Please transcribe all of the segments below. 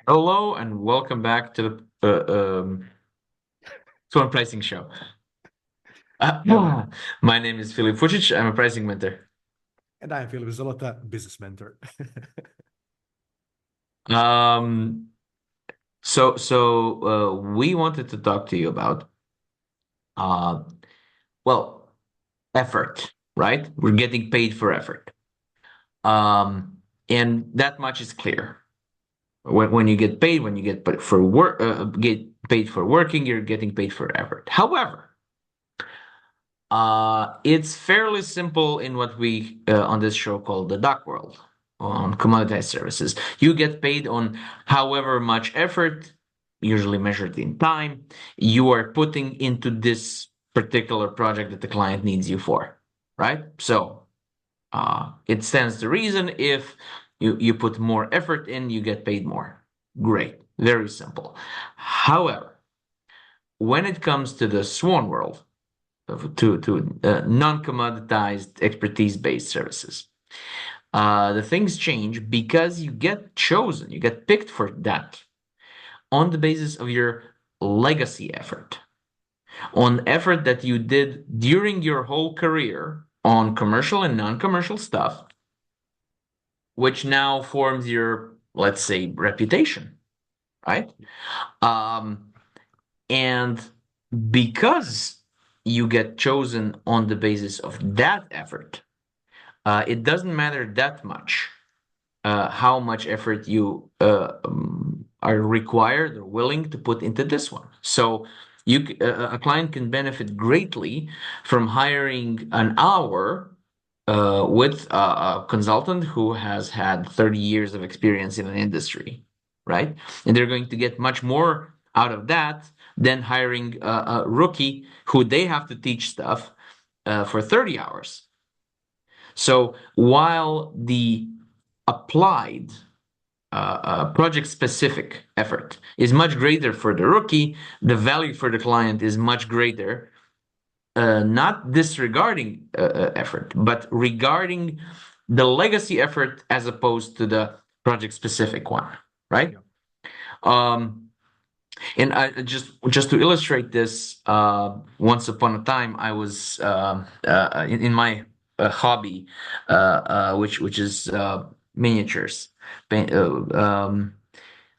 Hello and welcome back to the SWAN pricing show. Hello. My name is Filip Vucic. I'm a pricing mentor. And I'm Philip Zolota, business mentor. Um, we wanted to talk to you about uh, well, effort, right? We're getting paid for effort, and that much is clear. When you get paid, when you for work, get paid for working, you're getting paid for effort. However, it's fairly simple in what we on this show call the duck world on commoditized services. You get paid on however much effort, usually measured in time, you are putting into this particular project that the client needs you for, right? So it stands to reason if you put more effort in, you get paid more. Great, very simple. However, when it comes to the swan world, to non-commoditized expertise-based services. The things change because you get chosen, you get picked for that on the basis of your legacy effort, on effort that you did during your whole career on commercial and non-commercial stuff, which now forms your, let's say, reputation, right? Um, and because you get chosen on the basis of that effort, it doesn't matter that much how much effort you are required or willing to put into this one. So a client can benefit greatly from hiring an hour with a consultant who has had 30 years of experience in an industry, right? And they're going to get much more out of that than hiring a rookie who they have to teach stuff for 30 hours. So while the applied project specific effort is much greater for the rookie, the value for the client is much greater, not disregarding effort, but regarding the legacy effort as opposed to the project specific one, right? Yeah. Um, and just to illustrate this, once upon a time, I was in my hobby, which is miniatures. Paint,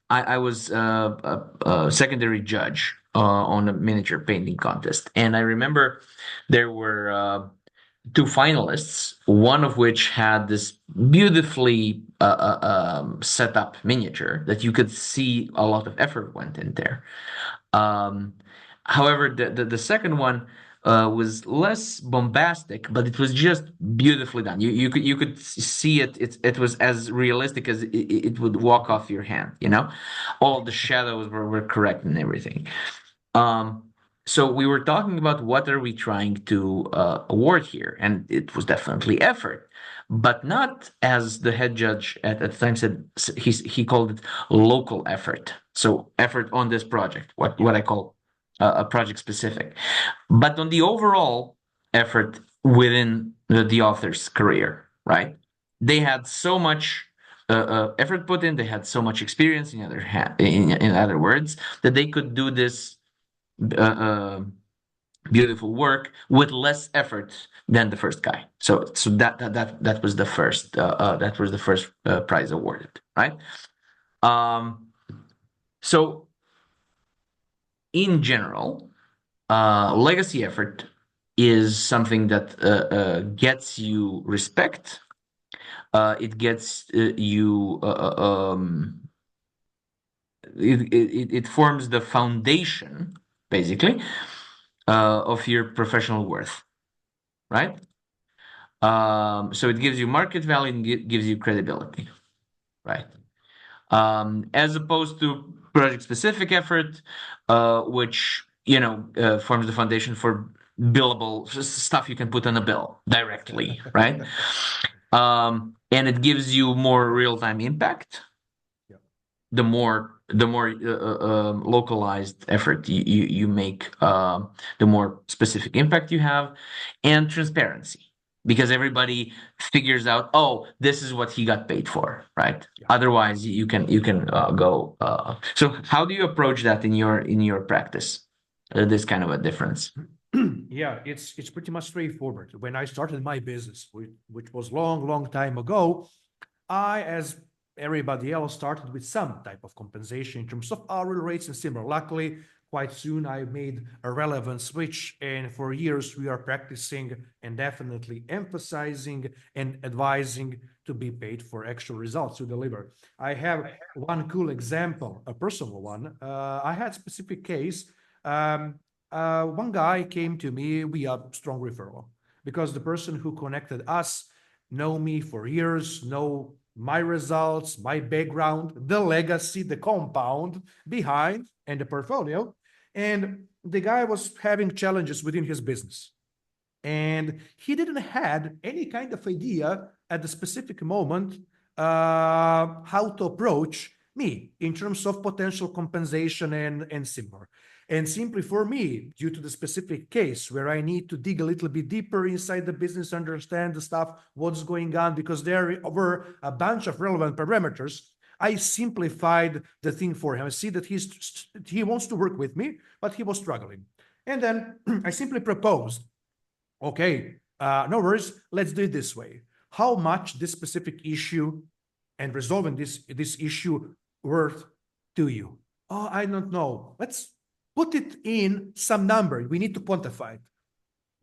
I was a secondary judge on a miniature painting contest, and I remember there were two finalists, one of which had this beautifully set up miniature that you could see a lot of effort went in there. Um, However, the second one was less bombastic, but it was just beautifully done. You could see it. It was as realistic as it would walk off your hand. You know, all the shadows were correct and everything. Um, so we were talking about what are we trying to award here, and it was definitely effort, but not as the head judge at the time said. He called it local effort. So effort on this project, Yeah. what I call a project specific, but on the overall effort within the author's career, right? They had so much effort put in. They had so much experience. In other words, that they could do this uh, uh, beautiful work with less effort than the first guy. So that was the first prize awarded, right? Um, so in general, legacy effort is something that gets you respect. It gets you. It forms the foundation, basically, of your professional worth, right? So it gives you market value and gives you credibility, right? As opposed to project specific effort, which forms the foundation for billable stuff you can put on a bill directly, right? And it gives you more real time impact. Yeah. The more localized effort you make, the more specific impact you have, and transparency. because everybody figures out, oh, this is what he got paid for, right? Yeah. Otherwise, you can go. So, how do you approach that in your practice? This kind of a difference. Yeah, it's pretty much straightforward. When I started my business, which was long time ago, I, as everybody else, started with some type of compensation in terms of hourly rates and similar. Luckily, quite soon I made a relevant switch, and for years we are practicing and definitely emphasizing and advising to be paid for actual results to deliver. I have one cool example, a personal one. I had specific case. Um, one guy came to me via strong referral because the person who connected us know me for years, know my results, my background, the legacy, the compound behind, and the portfolio. And the guy was having challenges within his business. And he didn't had any kind of idea at the specific moment how to approach me in terms of potential compensation and similar. And simply for me, due to the specific case where I need to dig a little bit deeper inside the business, understand the stuff, what's going on, because there were a bunch of relevant parameters. I simplified the thing for him. I see that he wants to work with me, but he was struggling. And then I simply proposed, okay, no worries, let's do it this way. How much this specific issue and resolving this issue worth to you? Oh, I don't know. Let's put it in some number. We need to quantify it.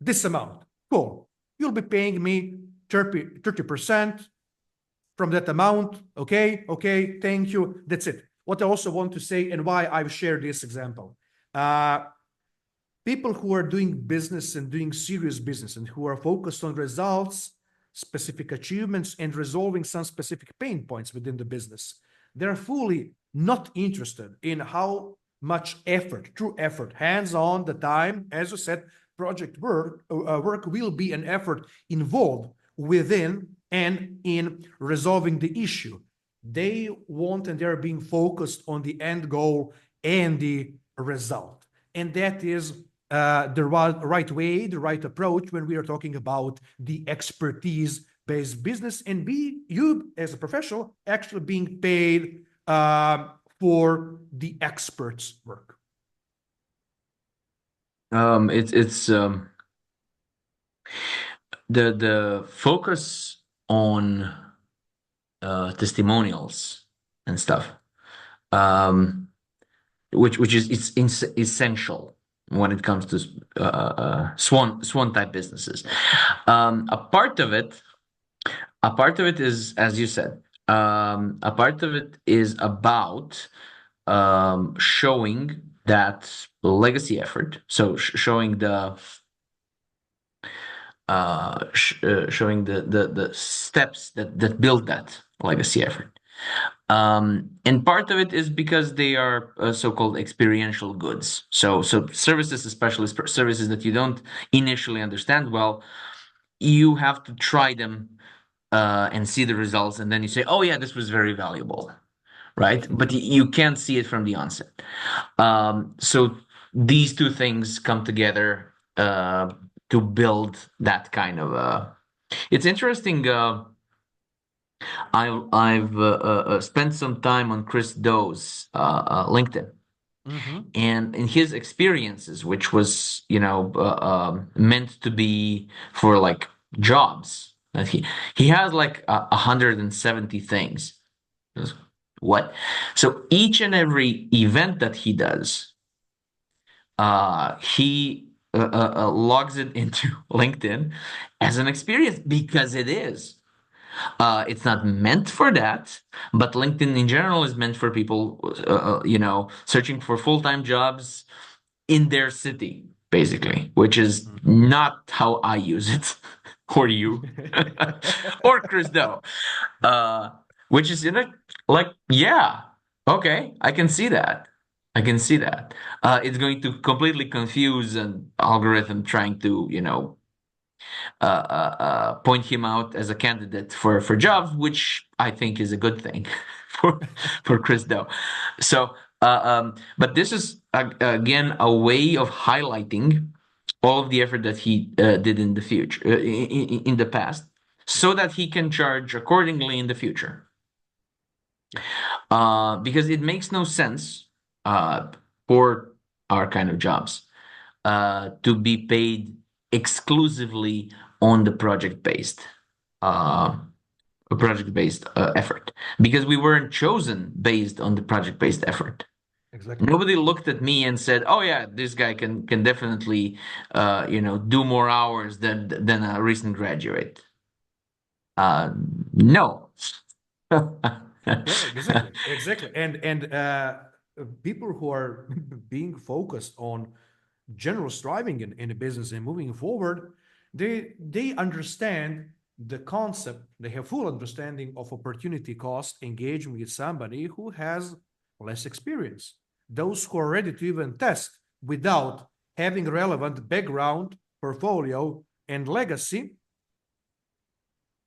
This amount. Cool. You'll be paying me 30% from that amount. Okay, okay, thank you. That's it. What I also want to say and why I've shared this example. People who are doing business and doing serious business and who are focused on results, specific achievements, and resolving some specific pain points within the business, they're fully not interested in how much effort, true effort, hands on, the time, as you said, project work will be an effort involved within and in resolving the issue. They want and they're being focused on the end goal and the result. And that is the right way, the right approach when we are talking about the expertise-based business, and be you as a professional actually being paid for the expert's work. It's the focus on testimonials and stuff, um, which is essential when it comes to swan type businesses. Um, a part of it, a part of it is, as you said, a part of it is about showing that legacy effort. So showing showing the steps that build that legacy effort. And part of it is because they are so-called experiential goods. So services, especially services that you don't initially understand well, you have to try them and see the results, and then you say, "Oh yeah, this was very valuable," right? But you can't see it from the onset. So these two things come together to build that kind of. It's interesting. I've spent some time on Chris Doe's LinkedIn, Mm-hmm. and in his experiences, which was meant to be for like jobs, that he has like 170 things. What? So each and every event that he does, he logs it into LinkedIn as an experience because it is. It's not meant for that, but LinkedIn in general is meant for people, searching for full-time jobs in their city, basically, which is Mm-hmm. not how I use it, or you, or Chris Doe, uh, which is in a like, yeah, okay, I can see that. I can see that. It's going to completely confuse an algorithm trying to, point him out as a candidate for jobs, which I think is a good thing for for Chris Doe. So, but this is again a way of highlighting all of the effort that he did in the future, in the past, Yeah. so that he can charge accordingly in the future. Yeah. Because it makes no sense uh, for our kind of jobs to be paid exclusively on the uh, project-based effort, because we weren't chosen based on the project-based effort. Exactly. Nobody looked at me and said, "Oh yeah, this guy can definitely, do more hours than a recent graduate." Uh, no. Yeah, exactly, exactly. And people who are being focused on general striving in a business and moving forward, they understand the concept. They have full understanding of opportunity cost engaging with somebody who has less experience. Those who are ready to even test without having relevant background, portfolio, and legacy,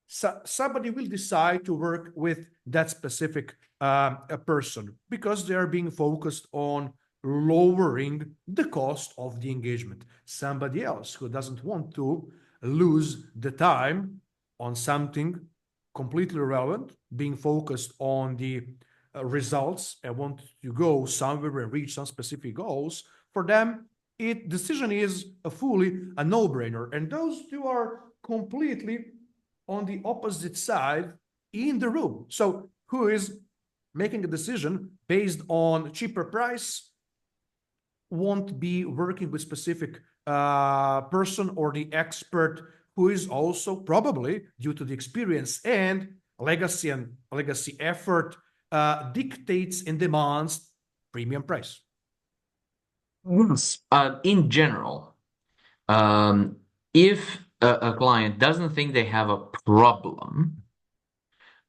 somebody will decide to work with that specific a person because they are being focused on lowering the cost of the engagement. Somebody else who doesn't want to lose the time on something completely irrelevant, being focused on the results and want to go somewhere and reach some specific goals, for them, it decision is a fully a no-brainer. And those two are completely on the opposite side in the room. So who is making a decision based on cheaper price won't be working with specific person or the expert who is also probably due to the experience and legacy effort dictates and demands premium price. Yes. In general, um, if a client doesn't think they have a problem,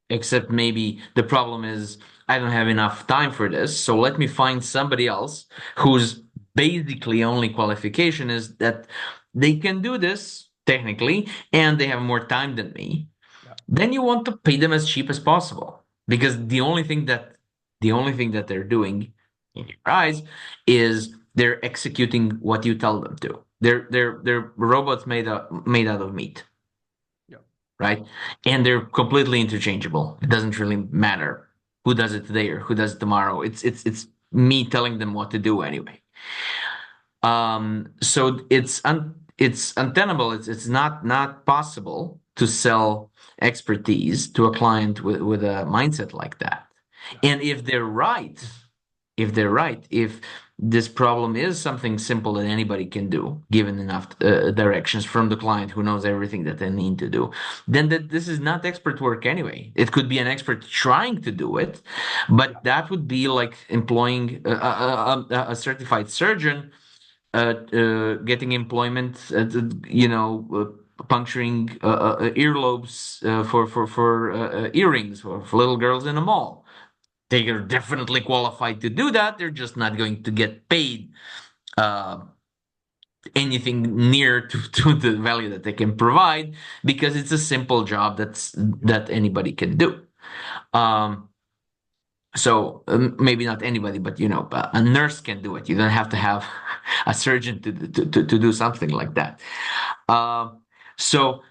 except maybe the problem is I don't have enough time for this, so let me find somebody else whose basically only qualification is that they can do this technically and they have more time than me, Yeah, then you want to pay them as cheap as possible, because the only thing that they're doing in your eyes is they're executing what you tell them to. They're robots made out of meat, yeah, right? And they're completely interchangeable. It doesn't really matter who does it today or who does it tomorrow. It's me telling them what to do anyway. So it's untenable. It's not possible to sell expertise to a client with a mindset like that. yeah, And if this problem is something simple that anybody can do, given enough directions from the client who knows everything that they need to do, then this is not expert work anyway. It could be an expert trying to do it, yeah, but that would be like employing a certified surgeon, getting employment, puncturing earlobes for earrings for little girls in a mall. They are definitely qualified to do that. They're just not going to get paid uh, anything near to the value that they can provide, because it's a simple job yeah, that anybody can do. Um, so maybe not anybody, but a nurse can do it. You don't have to have a surgeon to do something like that. Um, so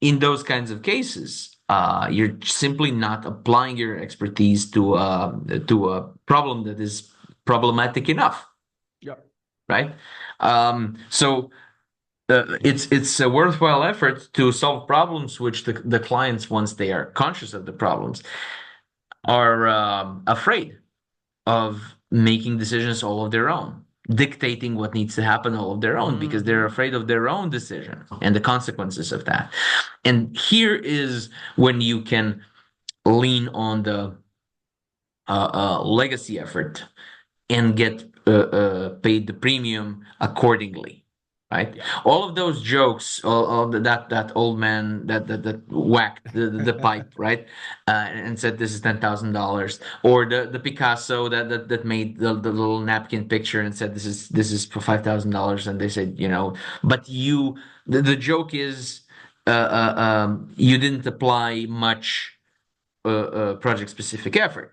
in those kinds of cases, you're simply not applying your expertise to a problem that is problematic enough, yeah, right? So it's a worthwhile effort to solve problems which the clients, once they are conscious of the problems, are afraid of making decisions all of their own, dictating what needs to happen all of their own, because they're hmm, afraid of their own decision and the consequences of that. And here is when you can lean on the legacy effort and get paid the premium accordingly, right? yeah, All of those jokes, all that old man that whacked the pipe, right, and said this is $10,000, or the Picasso that made the little napkin picture and said this is for $5,000, and they said, but the joke is, you didn't apply much project specific effort.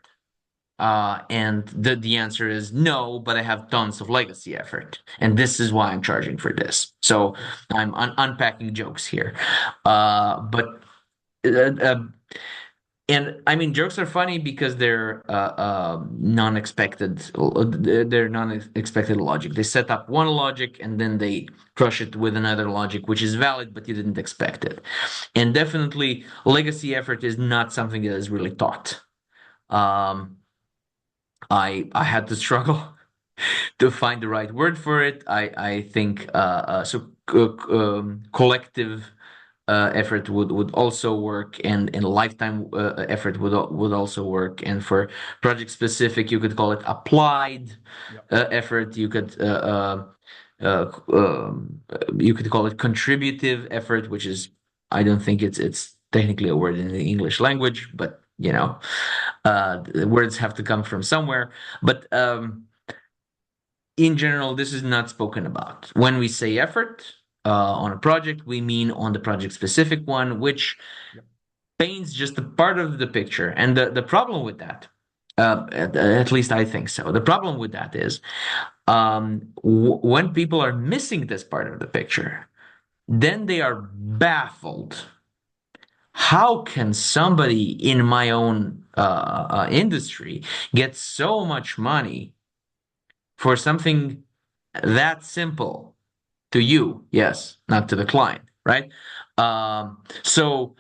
And the answer is no, but I have tons of legacy effort, and this is why I'm charging for this. So I'm unpacking jokes here, but uh, uh, and I mean, jokes are funny because they're non-expected. They're non-expected logic. They set up one logic and then they crush it with another logic, which is valid, but you didn't expect it. And definitely, legacy effort is not something that is really taught. Um, I had to struggle to find the right word for it. I think collective effort would also work, and lifetime effort would also work. And for project specific, you could call it applied Yep. effort. Uh, you could call it contributive effort, which is I don't think it's technically a word in the English language, but the words have to come from somewhere. But in general, this is not spoken about. When we say effort on a project, we mean on the project specific one, which Yep. paints just a part of the picture. And the problem with that, at least I think so, the problem with that is when people are missing this part of the picture, then they are baffled. How can somebody in my own industry get so much money for something that simple to you? Yes, not to the client, right? So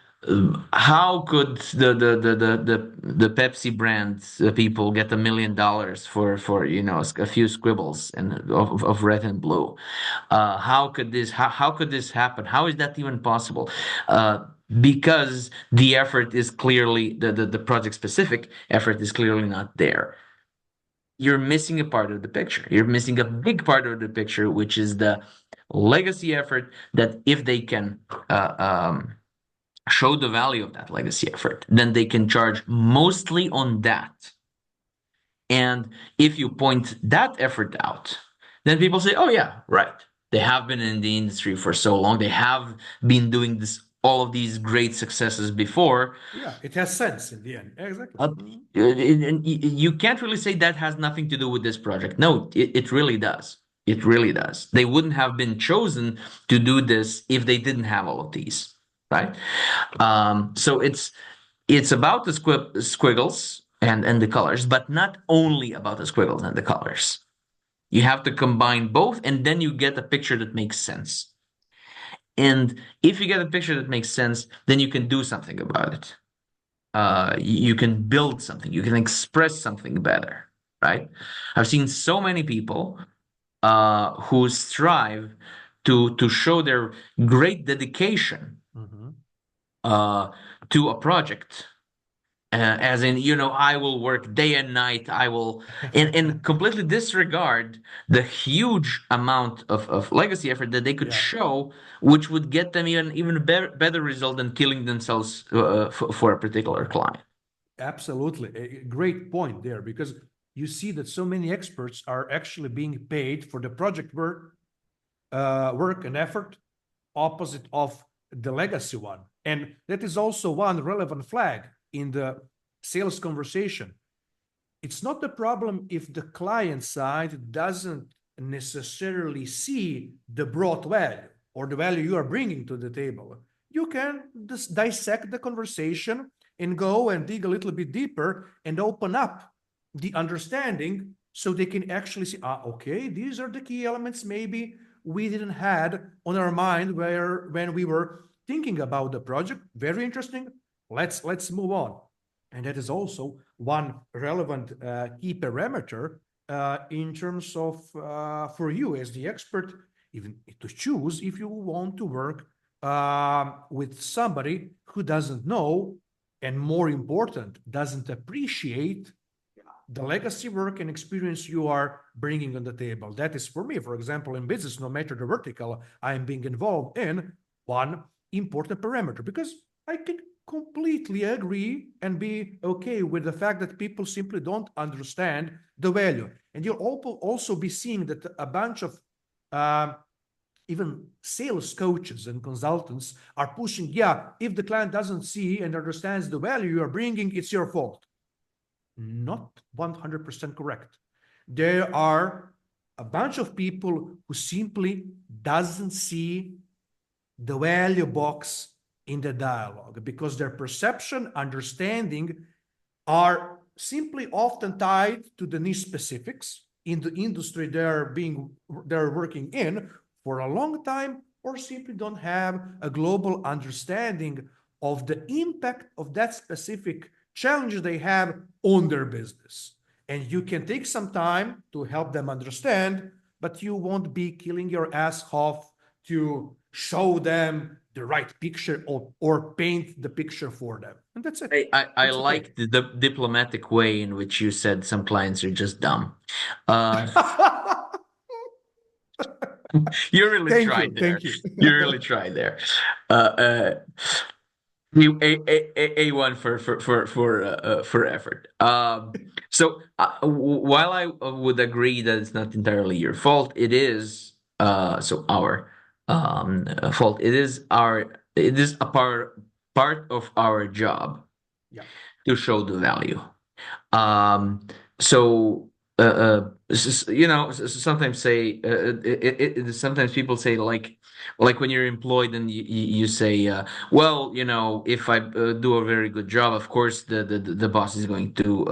how could the Pepsi brand people get $1 million for a few scribbles and of red and blue? How could this happen? How is that even possible? Because the effort is clearly the project specific effort is clearly not there. You're missing a part of the picture. You're missing a big part of the picture, which is the legacy effort that if they can show the value of that legacy effort, then they can charge mostly on that. And if you point that effort out, then people say, oh, yeah, right. They have been in the industry for so long. They have been doing all of these great successes before. Yeah, it has sense in the end. Exactly. Uh, you can't really say that has nothing to do with this project. No, it really does. It really does. They wouldn't have been chosen to do this if they didn't have all of these, right? So it's about the squiggles and the colors, but not only about the squiggles and the colors. You have to combine both, and then you get a picture that makes sense. And if you get a picture that makes sense, then you can do something about it. You can build something, you can express something better, right? I've seen so many people who strive to show their great dedication Mhm. uh, to a project. As in, I will work day and night. I will, and completely disregard the huge amount of legacy effort that they could Yeah, show, which would get them even better result than killing themselves for a particular client. absolutely. A great point there because you see that so many experts are actually being paid for the project work and effort opposite of the legacy one. And that is also one relevant flag in the sales conversation. It's not the problem if the client side doesn't necessarily see the broad value or the value you are bringing to the table. You can just dissect the conversation and go and dig a little bit deeper and open up the understanding so they can actually see, okay, these are the key elements maybe we didn't had on our mind when we were thinking about the project. Very interesting. Let's move on. And that is also one relevant key parameter in terms of for you as the expert, even to choose if you want to work with somebody who doesn't know, and more important, doesn't appreciate the legacy work and experience you are bringing on the table. That is for me, for example, in business, no matter the vertical I am being involved in, one important parameter, because I can completely agree and be okay with the fact that people simply don't understand the value. And you'll also be seeing that a bunch of even sales coaches and consultants are pushing, yeah, if the client doesn't see and understands the value you are bringing, it's your fault. Not 100% correct. There are a bunch of people who simply doesn't see the value box in the dialogue because their perception, understanding are simply often tied to the niche specifics in the industry they're working in for a long time, or simply don't have a global understanding of the impact of that specific challenge they have on their business. And you can take some time to help them understand, but you won't be killing your ass off to show them the right picture, or paint the picture for them. And that's it. I That's okay. like the diplomatic way in which you said some clients are just dumb. Uh, you really Thank tried you. there. Thank you. You really tried there. Uh, uh, A1 for effort. So while I would agree that it's not entirely your fault, it is so our fault. It is a part of our job Yeah. to show the value. Um, so you know, sometimes say sometimes people say like when you're employed and you say, well, you know, if I do a very good job, of course the boss is going to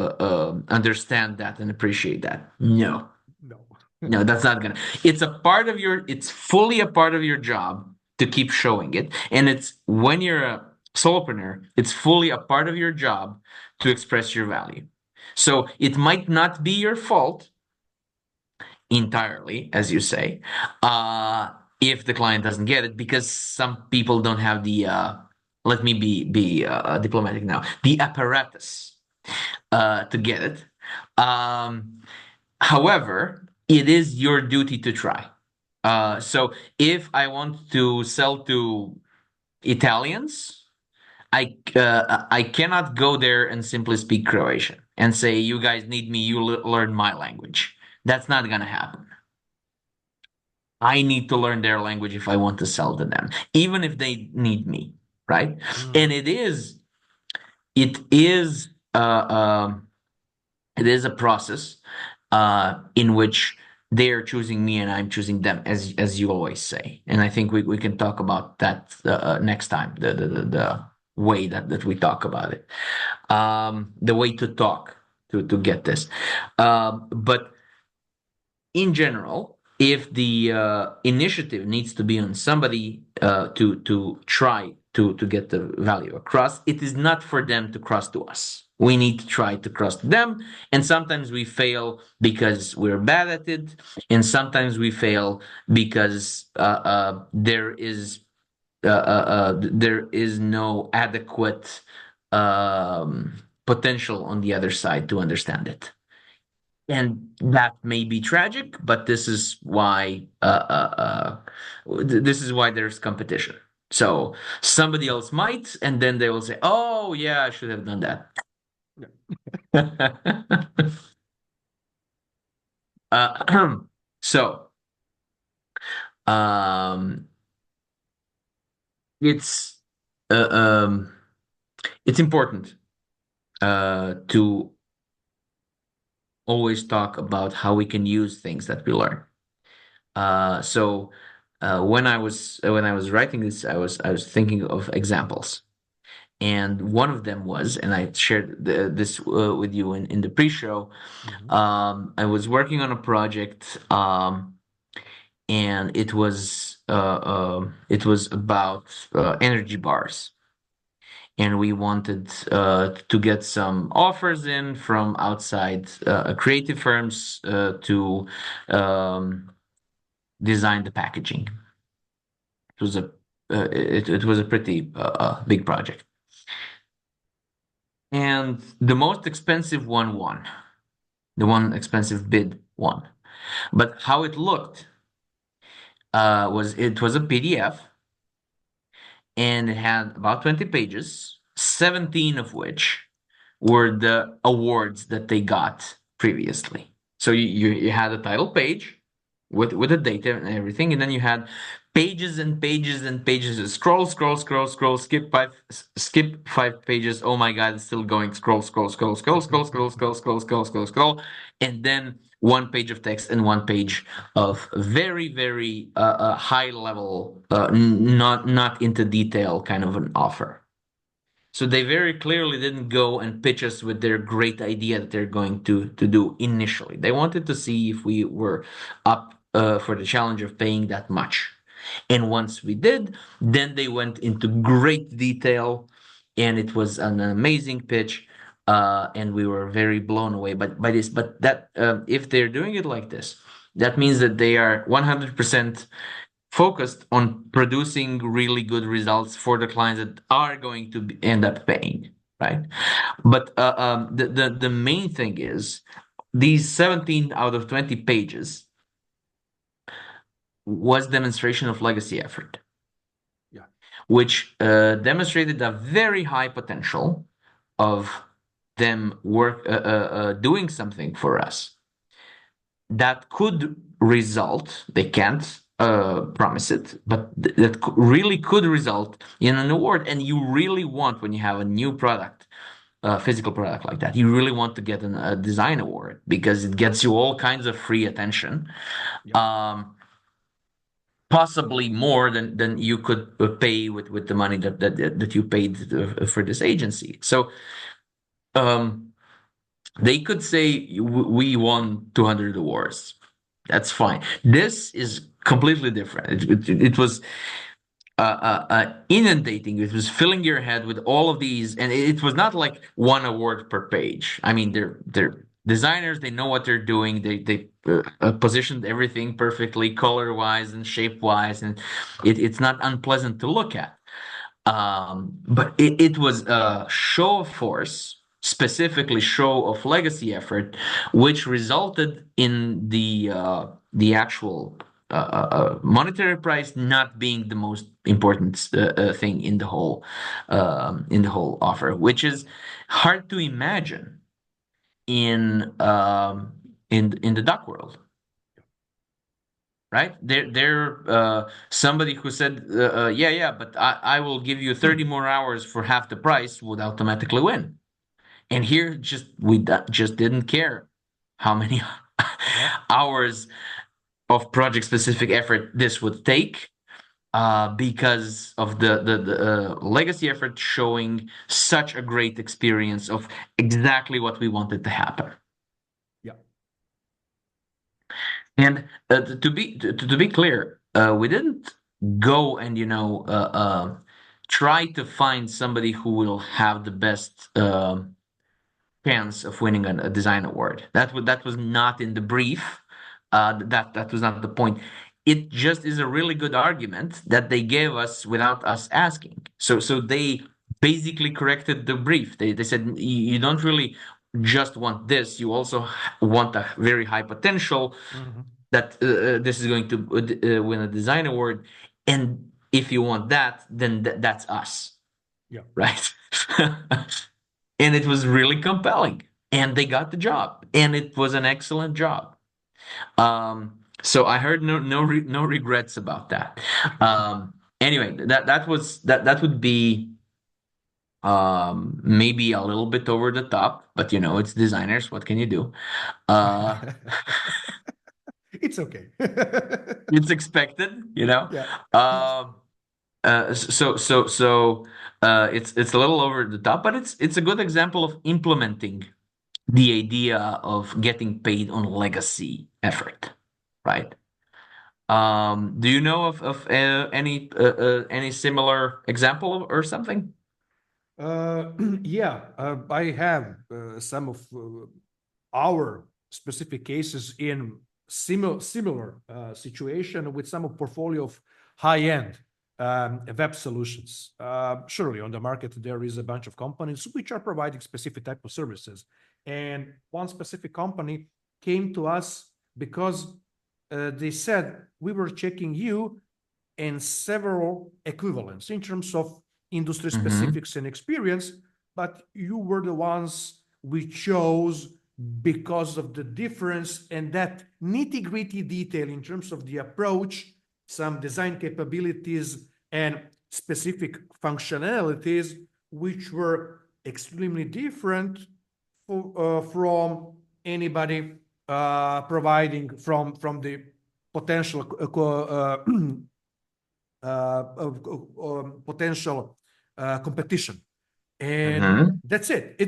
understand that and appreciate that. No, No. no, that's not gonna. It's a part of your. It's fully a part of your job to keep showing it, and it's when you're a solopreneur, it's fully a part of your job to express your value. So it might not be your fault entirely, as you say, if the client doesn't get it, because some people don't have the. Let me be diplomatic now. The apparatus to get it. Um, However, it is your duty to try. So if I want to sell to Italians, I cannot go there and simply speak Croatian and say, "You guys need me. You learn my language." That's not gonna happen. I need to learn their language if I want to sell to them, even if they need me, right? And Mm. it is it is a process in which they are choosing me and I'm choosing them, as you always say. And I think we can talk about that next time. The way that we talk about it, the way to talk to get this. But in general, if the initiative needs to be on somebody to try to get the value across, it is not for them to cross to us. We need to try to cross to them, and sometimes we fail because we're bad at it, and sometimes we fail because there is no adequate potential on the other side to understand it. And that may be tragic, but this is why there's competition. So somebody Yeah. else might, and then they will say, "Oh yeah, I should have done that." Yeah. So um, it's uh, um, it's important to always talk about how we can use things that we learn. So when I was writing this, I was thinking of examples, and one of them was, and I shared this with you in the pre-show. Mhm. I was working on a project, and it was about energy bars, and we wanted to get some offers in from outside creative firms to um, design the packaging. It was it was a pretty big project, and the most expensive one won. The one expensive bid won. But how it looked was it was a PDF, and it had about 20 pages, 17 of which were the awards that they got previously. So you had a title page with the data and everything, and then you had pages and pages and pages. Scroll, scroll, scroll, scroll. Skip 5 pages. Oh my God, it's still going. Scroll, scroll, scroll, scroll, scroll, scroll, scroll, scroll, scroll, scroll, scroll, and then one page of text and one page of very, very high level, not into detail kind of an offer. So they very clearly didn't go and pitch us with their great idea that they're going to do initially. They wanted to see if we were up for the challenge of paying that much. And once we did, then they went into great detail, and it was an amazing pitch. And we were very blown away by this. But that if they're doing it like this, that means that they are 100% focused on producing really good results for the clients that are going to end up paying, right? But the main thing is these 17 out of 20 pages was demonstration of legacy effort, Yeah. which demonstrated a very high potential of them doing something for us that could result. They can't promise it, but that really could result in an award. And you really want, when you have a new product, a physical product like that, you really want to get a design award because it gets you all kinds of free attention. Yeah. Possibly more than you could pay with the money that you paid for this agency. So they could say we won 200 awards. That's fine. This is completely different. It was inundating. It was filling your head with all of these, and it was not like one award per page. I mean, they're designers. They know what they're doing. They positioned everything perfectly, color wise and shape wise, and it's not unpleasant to look at. But it was a show of force, specifically show of legacy effort, which resulted in the actual monetary price not being the most important thing in the whole offer, which is hard to imagine in the duck world. Right? They're somebody who said, yeah, but I will give you 30 more hours for half the price would automatically win. And here, just didn't care how many Yeah. hours of project specific effort this would take, because of the legacy effort showing such a great experience of exactly what we wanted to happen. Yeah. And to be clear, we didn't go and try to find somebody who will have the best chance of winning a design award. That was not in the brief. That was not the point. It just is a really good argument that they gave us without us asking. So they basically corrected the brief. They said you don't really just want this. You also want a very high potential Mhm. that this is going to win a design award, and if you want that, then that's us, Yeah. right? And it was really compelling, and they got the job, and it was an excellent job. So I heard no regrets about that. Anyway, that would be maybe a little bit over the top, but it's designers. What can you do? Uh, It's okay. it's expected, you know. Yeah. Um, so it's a little over the top, but it's a good example of implementing the idea of getting paid on legacy effort, right? Do you know of any similar example or something? Yeah, I have some of our specific cases in similar situation with some of portfolio of high-end web solutions. Surely on the market there is a bunch of companies which are providing specific type of services, and one specific company came to us because they said we were checking you and several equivalents in terms of industry Mm-hmm. specifics and experience, but you were the ones we chose because of the difference and that nitty-gritty detail in terms of the approach some design capabilities and specific functionalities which were extremely different from anybody providing from the potential potential competition. And Mm-hmm. that's it.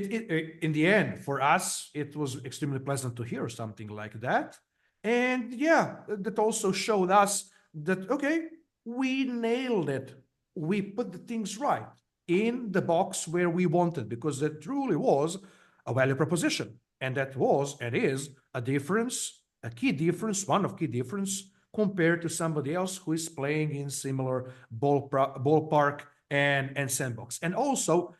In the end, for us, it was extremely pleasant to hear something like that. And yeah, that also showed us that, okay, we nailed it. We put the things right in the box where we wanted, because it truly was a value proposition. And that was and is a difference, a key difference, one of key difference compared to somebody else who is playing in similar ballpark and sandbox. And also,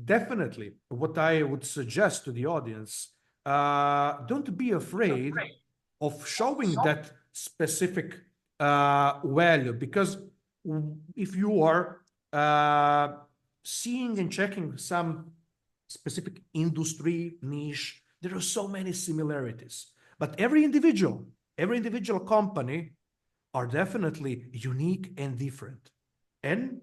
definitely, what I would suggest to the audience, don't be afraid of showing that specific value, because if you are seeing and checking some specific industry niche, there are so many similarities. But every individual company are definitely unique and different. And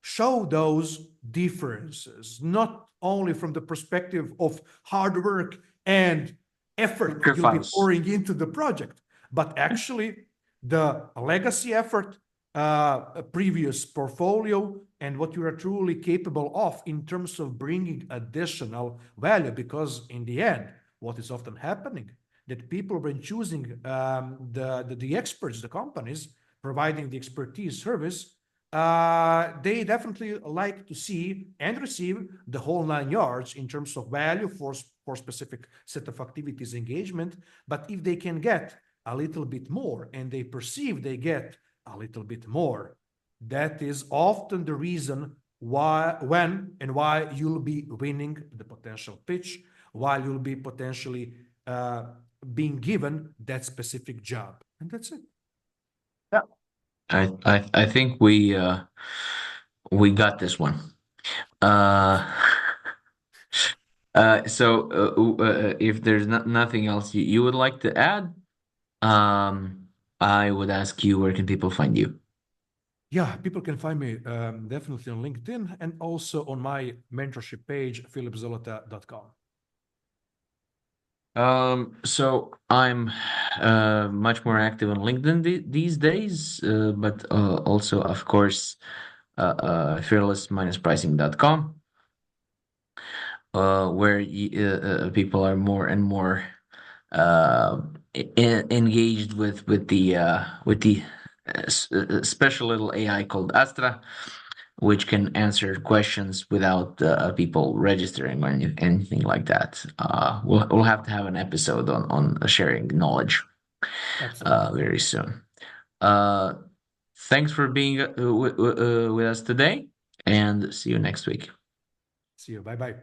show those differences, not only from the perspective of hard work and effort you'll be Sacrifice. pouring into the project, but actually the legacy effort, a previous portfolio, and what you are truly capable of in terms of bringing additional value. Because in the end, what is often happening, that people, when choosing the experts, the companies providing the expertise service, they definitely like to see and receive the whole 9 yards in terms of value for specific set of activities engagement. But if they can get a little bit more and they perceive they get a little bit more, that is often the reason why, when and why you'll be winning the potential pitch, while you'll be potentially being given that specific job. And that's it. Yeah. I think we got this one. Uh, if there's nothing else you would like to add, um, I would ask you, where can people find you? Yeah, people can find me definitely on LinkedIn and also on my mentorship page, philipzolota.com. So I'm much more active on LinkedIn these days, but also, of course, fearless-pricing.com, where people are more and more engaged with the special little AI called Astra, which can answer questions without people registering or anything like that. We'll have to have an episode on sharing knowledge Absolutely. very soon. Uh, Thanks for being with us today, and see you next week. See you. Bye bye.